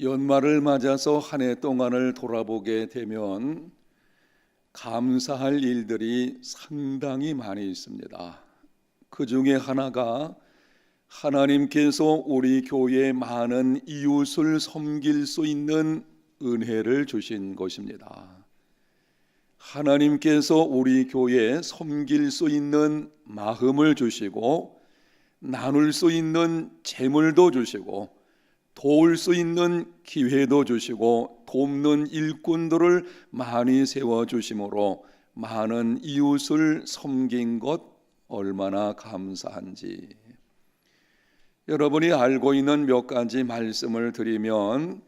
연말을 맞아서 한 해 동안을 돌아보게 되면 감사할 일들이 상당히 많이 있습니다. 그 중에 하나가 하나님께서 우리 교회에 많은 이웃을 섬길 수 있는 은혜를 주신 것입니다. 하나님께서 우리 교회에 섬길 수 있는 마음을 주시고 나눌 수 있는 재물도 주시고 도울 수 있는 기회도 주시고 돕는 일꾼들을 많이 세워주심으로 많은 이웃을 섬긴 것 얼마나 감사한지. 여러분이 알고 있는 몇 가지 말씀을 드리면,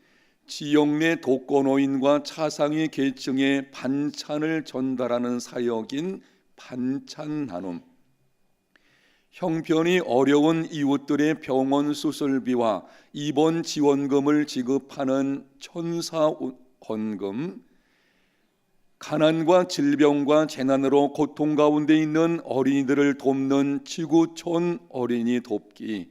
지역 내 독거노인과 차상위 계층에 반찬을 전달하는 사역인 반찬 나눔, 형편이 어려운 이웃들의 병원 수술비와 입원 지원금을 지급하는 천사 헌금, 가난과 질병과 재난으로 고통 가운데 있는 어린이들을 돕는 지구촌 어린이 돕기,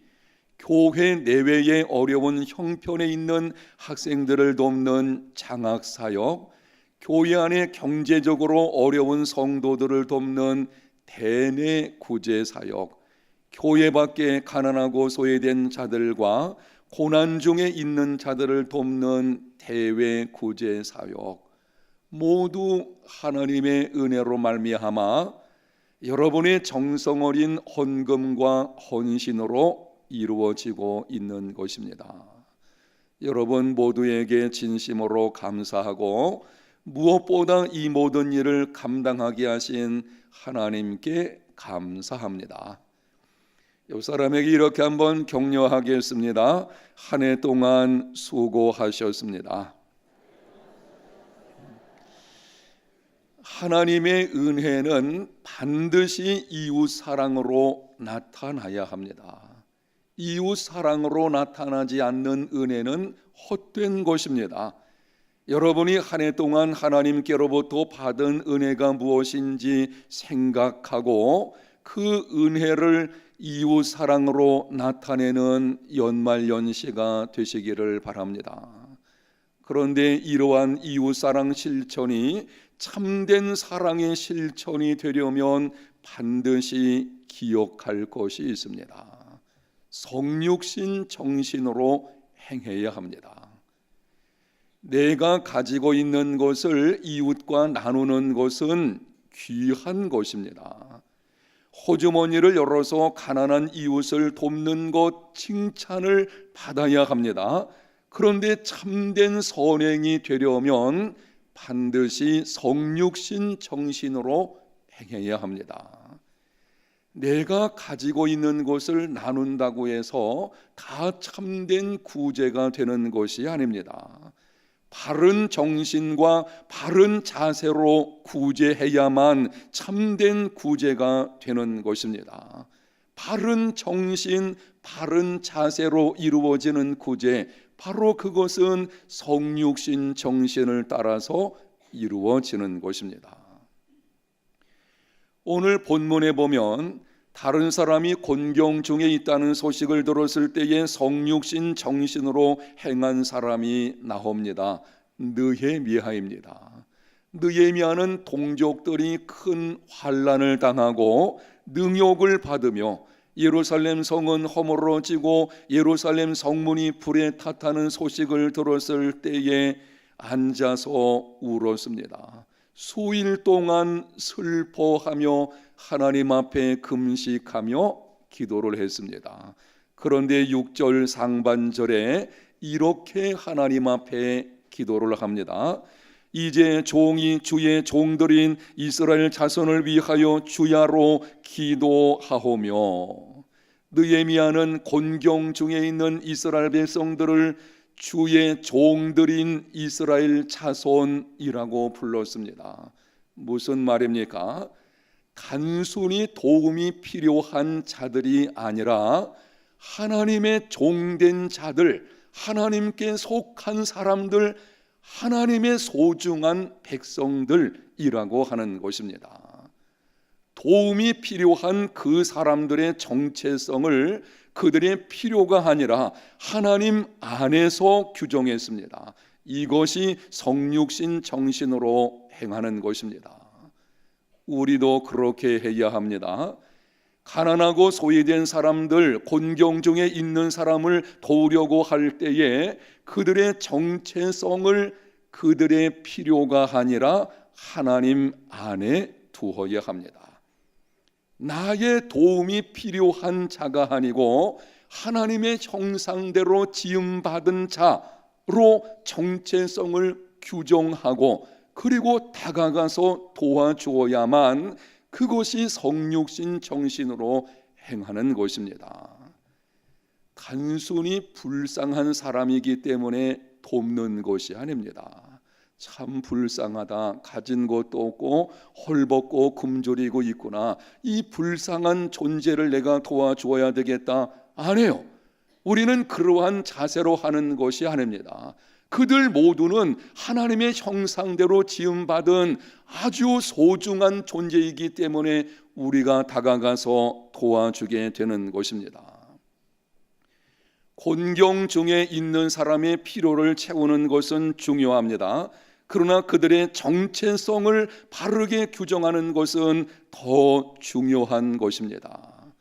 교회 내외의 어려운 형편에 있는 학생들을 돕는 장학사역, 교회 안에 경제적으로 어려운 성도들을 돕는 대내 구제사역, 교회 밖에 가난하고 소외된 자들과 고난 중에 있는 자들을 돕는 대외 구제 사역, 모두 하나님의 은혜로 말미암아 여러분의 정성 어린 헌금과 헌신으로 이루어지고 있는 것입니다. 여러분 모두에게 진심으로 감사하고 무엇보다 이 모든 일을 감당하게 하신 하나님께 감사합니다. 옆 사람에게 이렇게 한번 격려하겠습니다. 한 해 동안 수고하셨습니다. 하나님의 은혜는 반드시 이웃 사랑으로 나타나야 합니다. 이웃 사랑으로 나타나지 않는 은혜는 헛된 것입니다. 여러분이 한 해 동안 하나님께로부터 받은 은혜가 무엇인지 생각하고 그 은혜를 이웃 사랑으로 나타내는 연말연시가 되시기를 바랍니다. 그런데 이러한 이웃 사랑 실천이 참된 사랑의 실천이 되려면 반드시 기억할 것이 있습니다. 성육신 정신으로 행해야 합니다. 내가 가지고 있는 것을 이웃과 나누는 것은 귀한 것입니다. 호주머니를 열어서 가난한 이웃을 돕는 것 칭찬을 받아야 합니다. 그런데 참된 선행이 되려면 반드시 성육신 정신으로 행해야 합니다. 내가 가지고 있는 것을 나눈다고 해서 다 참된 구제가 되는 것이 아닙니다. 바른 정신과 바른 자세로 구제해야만 참된 구제가 되는 것입니다. 바른 정신, 바른 자세로 이루어지는 구제, 바로 그것은 성육신 정신을 따라서 이루어지는 것입니다. 오늘 본문에 보면 다른 사람이 곤경 중에 있다는 소식을 들었을 때에 성육신 정신으로 행한 사람이 나옵니다. 느헤미야입니다. 느헤미야는 동족들이 큰 환난을 당하고 능욕을 받으며 예루살렘 성은 허물어지고 예루살렘 성문이 불에 탔다는 소식을 들었을 때에 앉아서 울었습니다. 수일 동안 슬퍼하며 하나님 앞에 금식하며 기도를 했습니다. 그런데 6절 상반절에 이렇게 하나님 앞에 기도를 합니다. 이제 종이 주의 종들인 이스라엘 자손을 위하여 주야로 기도하오며. 느헤미야는 곤경 중에 있는 이스라엘 백성들을 주의 종들인 이스라엘 자손이라고 불렀습니다. 무슨 말입니까? 단순히 도움이 필요한 자들이 아니라 하나님의 종된 자들, 하나님께 속한 사람들, 하나님의 소중한 백성들이라고 하는 것입니다. 도움이 필요한 그 사람들의 정체성을 그들의 필요가 아니라 하나님 안에서 규정했습니다. 이것이 성육신 정신으로 행하는 것입니다. 우리도 그렇게 해야 합니다. 가난하고 소외된 사람들, 곤경 중에 있는 사람을 도우려고 할 때에 그들의 정체성을 그들의 필요가 아니라 하나님 안에 두어야 합니다. 나의 도움이 필요한 자가 아니고 하나님의 형상대로 지음받은 자로 정체성을 규정하고 그리고 다가가서 도와주어야만 그것이 성육신 정신으로 행하는 것입니다. 단순히 불쌍한 사람이기 때문에 돕는 것이 아닙니다. 참 불쌍하다, 가진 것도 없고 헐벗고 굶주리고 있구나, 이 불쌍한 존재를 내가 도와주어야 되겠다, 안 해요. 우리는 그러한 자세로 하는 것이 아닙니다. 그들 모두는 하나님의 형상대로 지음받은 아주 소중한 존재이기 때문에 우리가 다가가서 도와주게 되는 것입니다. 곤경 중에 있는 사람의 필요를 채우는 것은 중요합니다. 그러나 그들의 정체성을 바르게 규정하는 것은 더 중요한 것입니다.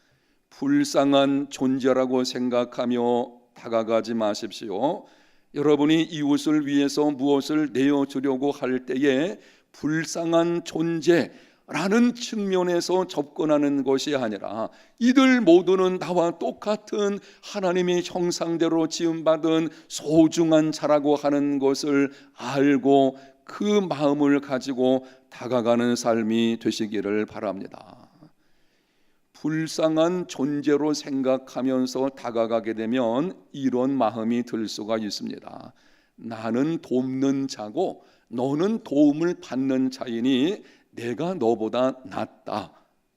불쌍한 존재라고 생각하며 다가가지 마십시오. 여러분이 이웃을 위해서 무엇을 내어주려고 할 때에 불쌍한 존재라는 측면에서 접근하는 것이 아니라 이들 모두는 나와 똑같은 하나님의 형상대로 지음받은 소중한 자라고 하는 것을 알고 그 마음을 가지고 다가가는 삶이 되시기를 바랍니다. 불쌍한 존재로 생각하면서 다가가게 되면 이런 마음이 들 수가 있습니다. 나는 돕는 자고 너는 도움을 받는 자이니 내가 너보다 낫다.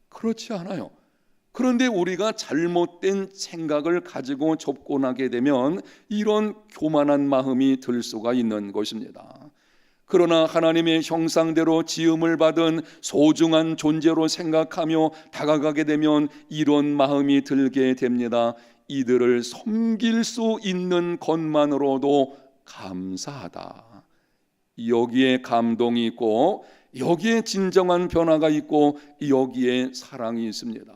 그렇지 않아요. 그런데 우리가 잘못된 생각을 가지고 접근하게 되면 이런 교만한 마음이 들 수가 있는 것입니다. 그러나 하나님의 형상대로 지음을 받은 소중한 존재로 생각하며 다가가게 되면 이런 마음이 들게 됩니다. 이들을 섬길 수 있는 것만으로도 감사하다. 여기에 감동이 있고 여기에 진정한 변화가 있고 여기에 사랑이 있습니다.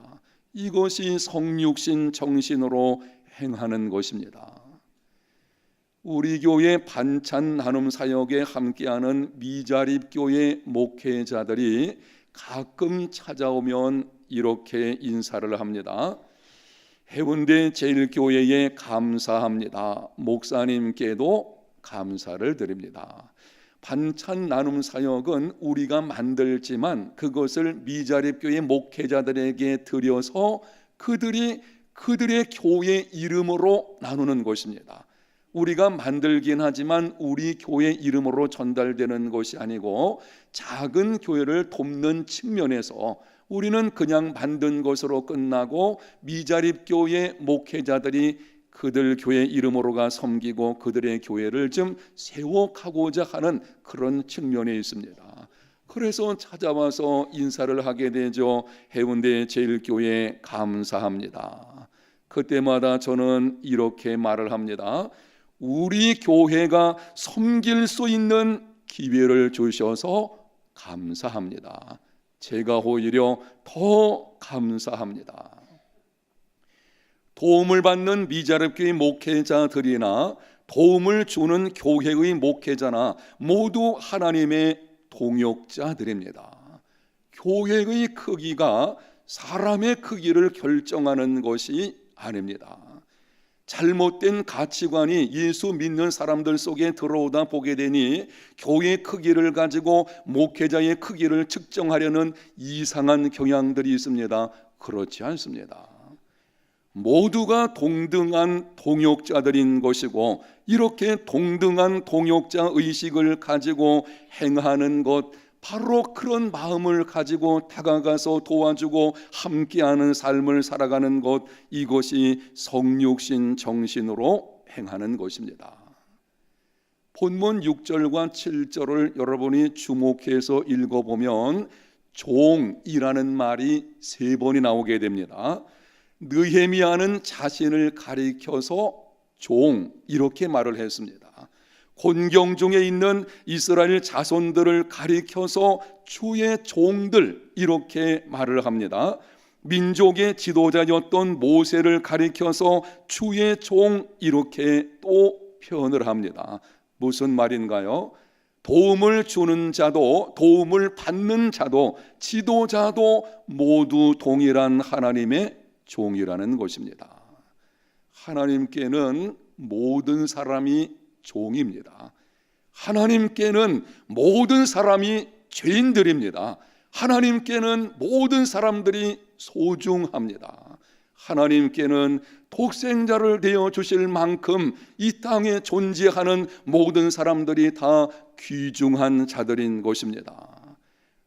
이것이 성육신 정신으로 행하는 것입니다. 우리 교회 반찬 나눔 사역에 함께하는 미자립 교회 목회자들이 가끔 찾아오면 이렇게 인사를 합니다. 해운대 제일교회에 감사합니다. 목사님께도 감사를 드립니다. 반찬 나눔 사역은 우리가 만들지만 그것을 미자립 교회 목회자들에게 드려서 그들의 교회 이름으로 나누는 것입니다. 우리가 만들긴 하지만 우리 교회 이름으로 전달되는 것이 아니고 작은 교회를 돕는 측면에서 우리는 그냥 만든 것으로 끝나고 미자립 교회 목회자들이 그들 교회 이름으로가 섬기고 그들의 교회를 좀 세워가고자 하는 그런 측면이 있습니다. 그래서 찾아와서 인사를 하게 되죠. 해운대 제일교회 감사합니다. 그때마다 저는 이렇게 말을 합니다. 우리 교회가 섬길 수 있는 기회를 주셔서 감사합니다. 제가 오히려 더 감사합니다. 도움을 받는 미자립 교회 목회자들이나 도움을 주는 교회의 목회자나 모두 하나님의 동역자들입니다. 교회의 크기가 사람의 크기를 결정하는 것이 아닙니다. 잘못된 가치관이 예수 믿는 사람들 속에 들어오다 보게 되니 교회의 크기를 가지고 목회자의 크기를 측정하려는 이상한 경향들이 있습니다. 그렇지 않습니다. 모두가 동등한 동역자들인 것이고 이렇게 동등한 동역자 의식을 가지고 행하는 것, 바로 그런 마음을 가지고 다가가서 도와주고 함께하는 삶을 살아가는 것, 이것이 성육신 정신으로 행하는 것입니다. 본문 6절과 7절을 여러분이 주목해서 읽어보면 종이라는 말이 3번이 나오게 됩니다. 느헤미야는 자신을 가리켜서 종 이렇게 말을 했습니다. 곤경 중에 있는 이스라엘 자손들을 가리켜서 주의 종들 이렇게 말을 합니다. 민족의 지도자였던 모세를 가리켜서 주의 종 이렇게 또 표현을 합니다. 무슨 말인가요? 도움을 주는 자도 도움을 받는 자도 지도자도 모두 동일한 하나님의 종이라는 것입니다. 하나님께는 모든 사람이 종입니다. 하나님께는 모든 사람이 죄인들입니다. 하나님께는 모든 사람들이 소중합니다. 하나님께는 독생자를 되어 주실 만큼 이 땅에 존재하는 모든 사람들이 다 귀중한 자들인 것입니다.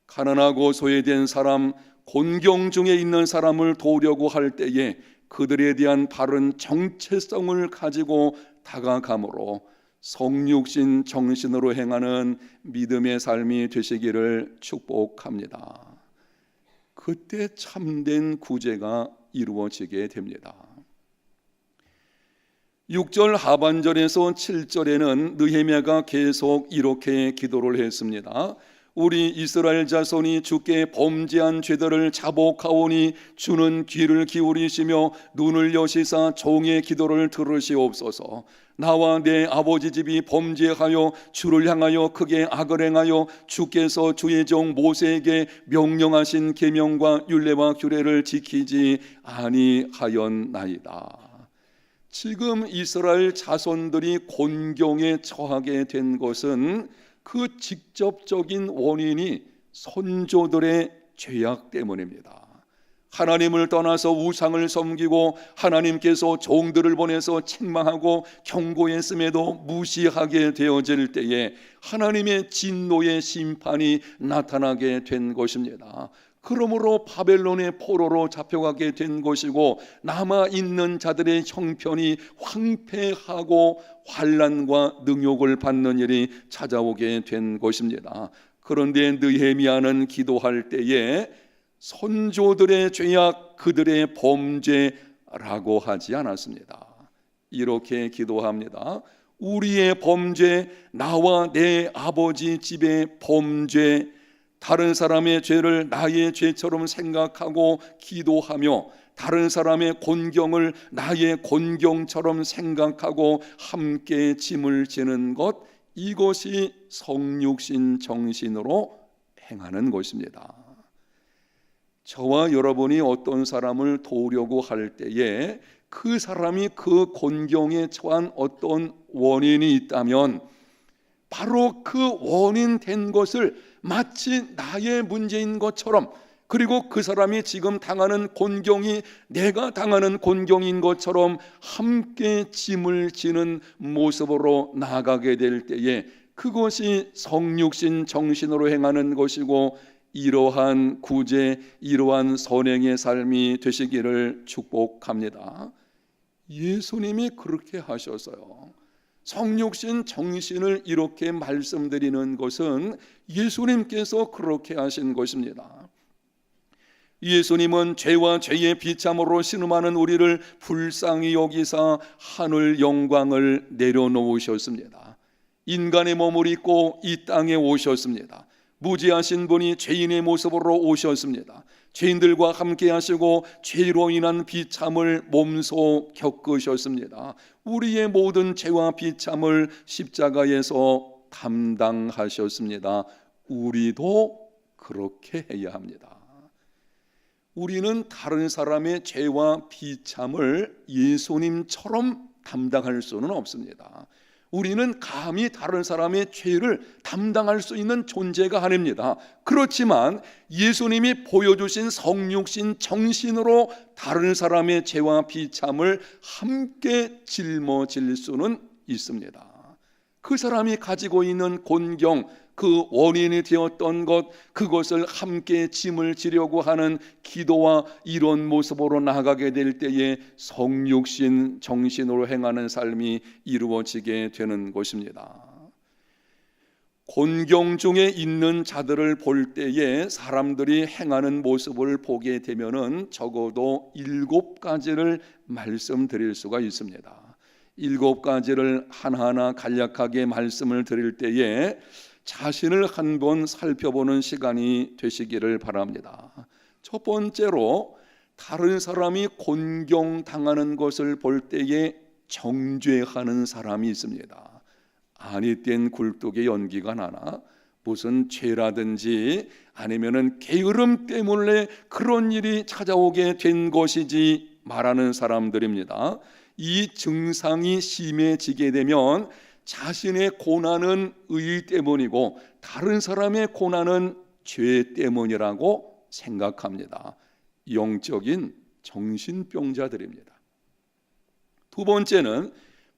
가난하고 소외된 사람, 곤경 중에 있는 사람을 도우려고 할 때에 그들에 대한 바른 정체성을 가지고 다가감으로 성육신 정신으로 행하는 믿음의 삶이 되시기를 축복합니다. 그때 참된 구제가 이루어지게 됩니다. 6절 하반절에서 7절에는 느헤미야가 계속 이렇게 기도를 했습니다. 우리 이스라엘 자손이 주께 범죄한 죄들을 자복하오니 주는 귀를 기울이시며 눈을 여시사 종의 기도를 들으시옵소서. 나와 내 아버지 집이 범죄하여 주를 향하여 크게 악을 행하여 주께서 주의 종 모세에게 명령하신 계명과 율례와 규례를 지키지 아니하였나이다. 지금 이스라엘 자손들이 곤경에 처하게 된 것은 그 직접적인 원인이 선조들의 죄악 때문입니다. 하나님을 떠나서 우상을 섬기고 하나님께서 종들을 보내서 책망하고 경고했음에도 무시하게 되어질 때에 하나님의 진노의 심판이 나타나게 된 것입니다. 그러므로 바벨론의 포로로 잡혀가게 된 것이고 남아있는 자들의 형편이 황폐하고 환난과 능욕을 받는 일이 찾아오게 된 것입니다. 그런데 느헤미야는 기도할 때에 선조들의 죄악, 그들의 범죄라고 하지 않았습니다. 이렇게 기도합니다. 우리의 범죄, 나와 내 아버지 집의 범죄, 다른 사람의 죄를 나의 죄처럼 생각하고 기도하며 다른 사람의 곤경을 나의 곤경처럼 생각하고 함께 짐을 지는 것, 이것이 성육신 정신으로 행하는 것입니다. 저와 여러분이 어떤 사람을 도우려고 할 때에 그 사람이 그 곤경에 처한 어떤 원인이 있다면 바로 그 원인 된 것을 마치 나의 문제인 것처럼, 그리고 그 사람이 지금 당하는 곤경이 내가 당하는 곤경인 것처럼 함께 짐을 지는 모습으로 나아가게 될 때에 그것이 성육신 정신으로 행하는 것이고, 이러한 구제, 이러한 선행의 삶이 되시기를 축복합니다. 예수님이 그렇게 하셔서요. 성육신 정신을 이렇게 말씀드리는 것은 예수님께서 그렇게 하신 것입니다. 예수님은 죄와 죄의 비참으로 신음하는 우리를 불쌍히 여기사 하늘 영광을 내려놓으셨습니다. 인간의 몸을 입고 이 땅에 오셨습니다. 무지하신 분이 죄인의 모습으로 오셨습니다. 죄인들과 함께 하시고 죄로 인한 비참을 몸소 겪으셨습니다. 우리의 모든 죄와 비참을 십자가에서 담당하셨습니다. 우리도 그렇게 해야 합니다. 우리는 다른 사람의 죄와 비참을 예수님처럼 담당할 수는 없습니다. 우리는 감히 다른 사람의 죄를 담당할 수 있는 존재가 아닙니다. 그렇지만 예수님이 보여주신 성육신 정신으로 다른 사람의 죄와 비참을 함께 짊어질 수는 있습니다. 그 사람이 가지고 있는 곤경, 그 원인이 되었던 것, 그것을 함께 짐을 지려고 하는 기도와 이런 모습으로 나아가게 될 때에 성육신 정신으로 행하는 삶이 이루어지게 되는 것입니다. 곤경 중에 있는 자들을 볼 때에 사람들이 행하는 모습을 보게 되면은 적어도 7가지를 말씀드릴 수가 있습니다. 7가지를 하나하나 간략하게 말씀을 드릴 때에 자신을 한번 살펴보는 시간이 되시기를 바랍니다. 첫 번째로, 다른 사람이 곤경당하는 것을 볼 때에 정죄하는 사람이 있습니다. 아니된 굴뚝에 연기가 나나 무슨 죄라든지 아니면은 게으름 때문에 그런 일이 찾아오게 된 것이지 말하는 사람들입니다. 이 증상이 심해지게 되면 자신의 고난은 의 때문이고 다른 사람의 고난은 죄 때문이라고 생각합니다. 영적인 정신병자들입니다. 두 번째는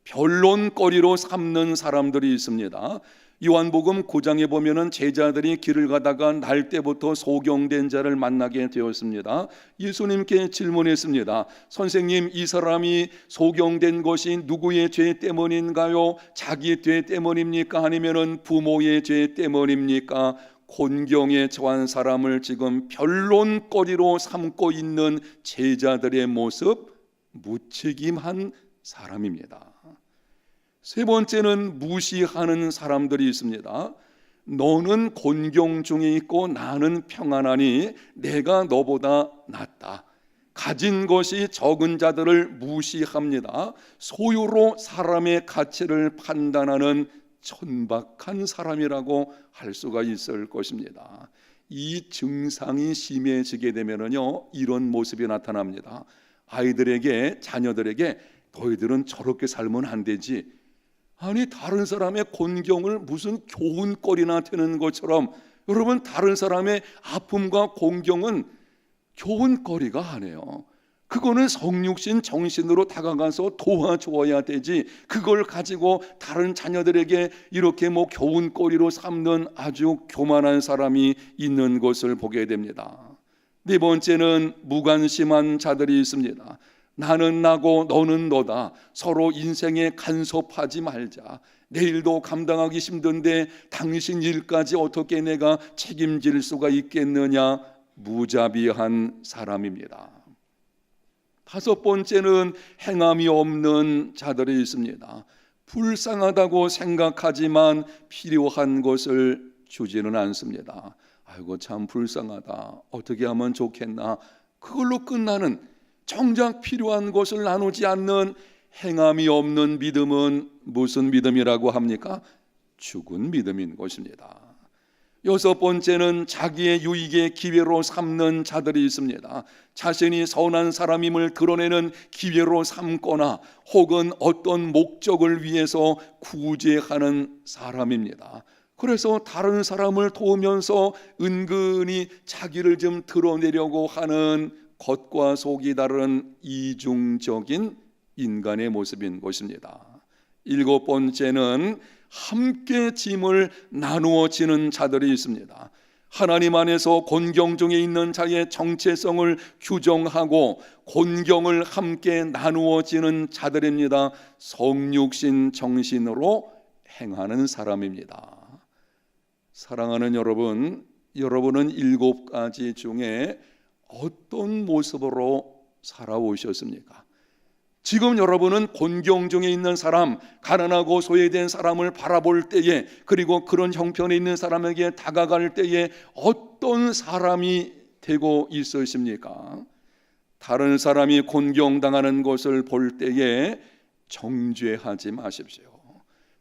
변론거리로 삼는 사람들이 있습니다. 요한복음 9장에 보면은 제자들이 길을 가다가 날 때부터 소경된 자를 만나게 되었습니다. 예수님께 질문했습니다. 선생님, 이 사람이 소경된 것이 누구의 죄 때문인가요? 자기의 죄 때문입니까? 아니면은 부모의 죄 때문입니까? 곤경에 처한 사람을 지금 변론거리로 삼고 있는 제자들의 모습, 무책임한 사람입니다. 세 번째는 무시하는 사람들이 있습니다. 너는 곤경 중에 있고 나는 평안하니 내가 너보다 낫다. 가진 것이 적은 자들을 무시합니다. 소유로 사람의 가치를 판단하는 천박한 사람이라고 할 수가 있을 것입니다. 이 증상이 심해지게 되면요, 이런 모습이 나타납니다. 아이들에게, 자녀들에게 너희들은 저렇게 살면 안 되지. 아니, 다른 사람의 곤경을 무슨 교훈거리나 되는 것처럼, 여러분, 다른 사람의 아픔과 곤경은 교훈거리가 아니에요. 그거는 성육신 정신으로 다가가서 도와주어야 되지, 그걸 가지고 다른 자녀들에게 이렇게 교훈거리로 삼는 아주 교만한 사람이 있는 것을 보게 됩니다. 네 번째는 무관심한 자들이 있습니다. 나는 나고 너는 너다. 서로 인생에 간섭하지 말자. 내일도 감당하기 힘든데 당신 일까지 어떻게 내가 책임질 수가 있겠느냐. 무자비한 사람입니다. 다섯 번째는 행함이 없는 자들이 있습니다. 불쌍하다고 생각하지만 필요한 것을 주지는 않습니다. 아이고, 참 불쌍하다. 어떻게 하면 좋겠나. 그걸로 끝나는, 정작 필요한 것을 나누지 않는 행함이 없는 믿음은 무슨 믿음이라고 합니까? 죽은 믿음인 것입니다. 여섯 번째는 자기의 유익의 기회로 삼는 자들이 있습니다. 자신이 선한 사람임을 드러내는 기회로 삼거나 혹은 어떤 목적을 위해서 구제하는 사람입니다. 그래서 다른 사람을 도우면서 은근히 자기를 좀 드러내려고 하는 겉과 속이 다른 이중적인 인간의 모습인 것입니다. 일곱 번째는 함께 짐을 나누어 지는 자들이 있습니다. 하나님 안에서 곤경 중에 있는 자의 정체성을 규정하고 곤경을 함께 나누어 지는 자들입니다. 성육신 정신으로 행하는 사람입니다. 사랑하는 여러분, 여러분은 7가지 중에 어떤 모습으로 살아오셨습니까? 지금 여러분은 곤경 중에 있는 사람, 가난하고 소외된 사람을 바라볼 때에, 그리고 그런 형편에 있는 사람에게 다가갈 때에 어떤 사람이 되고 있으십니까? 다른 사람이 곤경당하는 것을 볼 때에 정죄하지 마십시오.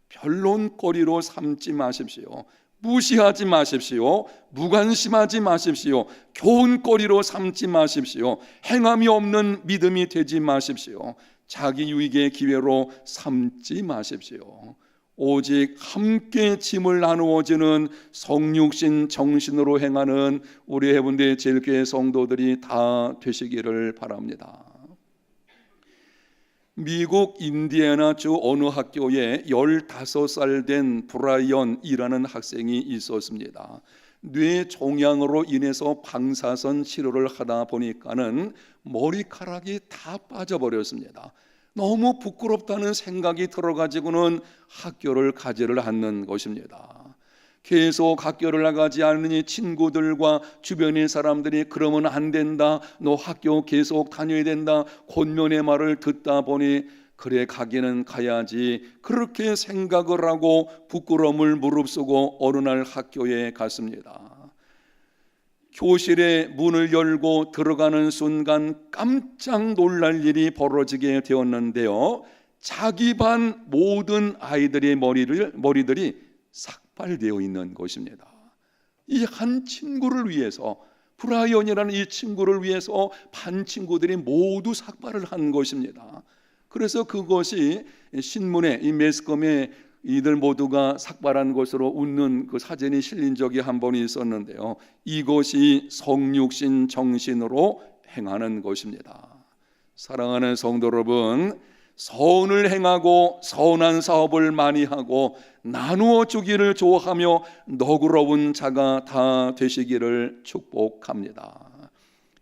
변론거리로 삼지 마십시오. 무시하지 마십시오. 무관심하지 마십시오. 교훈거리로 삼지 마십시오. 행함이 없는 믿음이 되지 마십시오. 자기 유익의 기회로 삼지 마십시오. 오직 함께 짐을 나누어지는 성육신 정신으로 행하는 우리 해운대 제일교회 성도들이 다 되시기를 바랍니다. 미국 인디애나주 어느 학교에 15살 된 브라이언이라는 학생이 있었습니다. 뇌 종양으로 인해서 방사선 치료를 하다 보니까는 머리카락이 다 빠져버렸습니다. 너무 부끄럽다는 생각이 들어가지고는 학교를 가지를 않는 것입니다. 계속 학교를 나가지 않으니 친구들과 주변의 사람들이 그러면 안 된다, 너 학교 계속 다녀야 된다, 권면의 말을 듣다 보니 그래 가기는 가야지 그렇게 생각을 하고 부끄러움을 무릅쓰고 어느 날 학교에 갔습니다. 교실의 문을 열고 들어가는 순간 깜짝 놀랄 일이 벌어지게 되었는데요. 자기 반 모든 아이들의 머리들이 삭발되어 있는 것입니다. 이 한 친구를 위해서, 브라이언이라는 이 친구를 위해서 반 친구들이 모두 삭발을 한 것입니다. 그래서 그것이 신문에, 이 매스컴에 이들 모두가 삭발한 것으로 웃는 그 사진이 실린 적이 한 번 있었는데요. 이것이 성육신 정신으로 행하는 것입니다. 사랑하는 성도 여러분, 선을 행하고 선한 사업을 많이 하고 나누어 주기를 좋아하며 너그러운 자가 다 되시기를 축복합니다.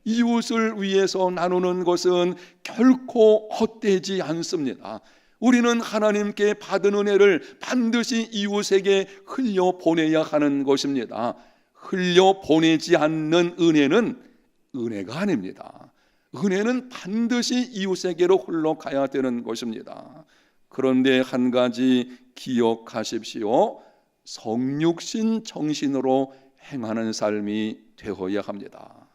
이웃을 위해서 나누는 것은 결코 헛되지 않습니다. 우리는 하나님께 받은 은혜를 반드시 이웃에게 흘려보내야 하는 것입니다. 흘려보내지 않는 은혜는 은혜가 아닙니다. 은혜는 반드시 이웃에게로 흘러가야 되는 것입니다. 그런데 한 가지 기억하십시오. 성육신 정신으로 행하는 삶이 되어야 합니다.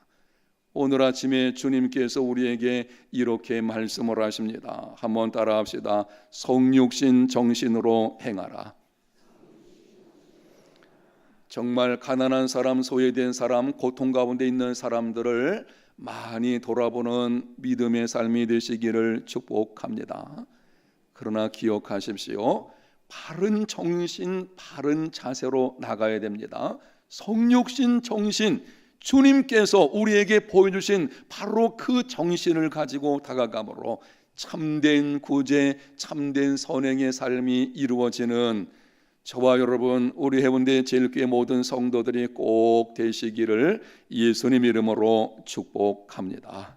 오늘 아침에 주님께서 우리에게 이렇게 말씀을 하십니다. 한번 따라합시다. 성육신 정신으로 행하라. 정말 가난한 사람, 소외된 사람, 고통 가운데 있는 사람들을 많이 돌아보는 믿음의 삶이 되시기를 축복합니다. 그러나 기억하십시오. 바른 정신, 바른 자세로 나가야 됩니다. 성육신 정신, 주님께서 우리에게 보여주신 바로 그 정신을 가지고 다가감으로 참된 구제, 참된 선행의 삶이 이루어지는 저와 여러분, 우리 해운대 제일교회 모든 성도들이 꼭 되시기를 예수님 이름으로 축복합니다.